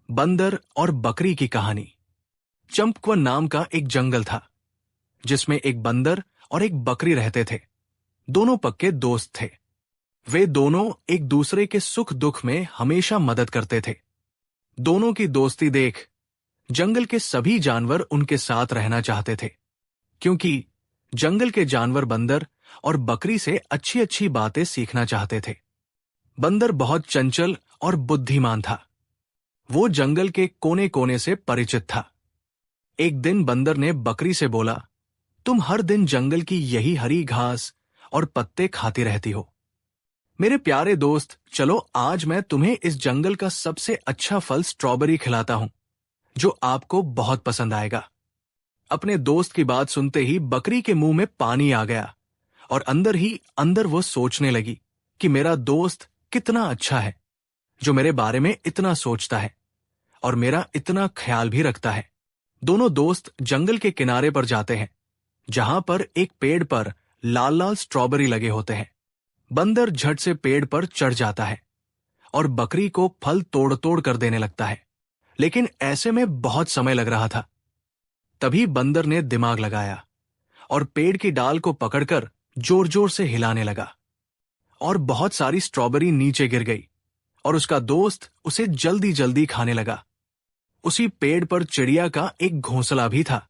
बंदर और बकरी की कहानी। चंपकवन नाम का एक जंगल था जिसमें एक बंदर और एक बकरी रहते थे। दोनों पक्के दोस्त थे। वे दोनों एक दूसरे के सुख दुख में हमेशा मदद करते थे। दोनों की दोस्ती देख जंगल के सभी जानवर उनके साथ रहना चाहते थे, क्योंकि जंगल के जानवर बंदर और बकरी से अच्छी अच्छी बातें सीखना चाहते थे। बंदर बहुत चंचल और बुद्धिमान था। वो जंगल के कोने कोने से परिचित था। एक दिन बंदर ने बकरी से बोला, तुम हर दिन जंगल की यही हरी घास और पत्ते खाती रहती हो। मेरे प्यारे दोस्त, चलो आज मैं तुम्हें इस जंगल का सबसे अच्छा फल स्ट्रॉबेरी खिलाता हूं, जो आपको बहुत पसंद आएगा। अपने दोस्त की बात सुनते ही बकरी के मुंह में पानी आ गया और अंदर ही अंदर वो सोचने लगी कि मेरा दोस्त कितना अच्छा है, जो मेरे बारे में इतना सोचता है और मेरा इतना ख्याल भी रखता है। दोनों दोस्त जंगल के किनारे पर जाते हैं, जहां पर एक पेड़ पर लाल लाल स्ट्रॉबेरी लगे होते हैं। बंदर झट से पेड़ पर चढ़ जाता है और बकरी को फल तोड़ तोड़ कर देने लगता है, लेकिन ऐसे में बहुत समय लग रहा था। तभी बंदर ने दिमाग लगाया और पेड़ की डाल को पकड़कर जोर जोर से हिलाने लगा और बहुत सारी स्ट्रॉबेरी नीचे गिर गई और उसका दोस्त उसे जल्दी जल्दी खाने लगा। उसी पेड़ पर चिड़िया का एक घोंसला भी था,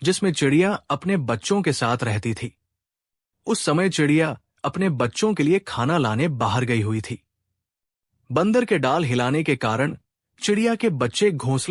जिसमें चिड़िया अपने बच्चों के साथ रहती थी। उस समय चिड़िया अपने बच्चों के लिए खाना लाने बाहर गई हुई थी। बंदर के डाल हिलाने के कारण चिड़िया के बच्चे घोंसले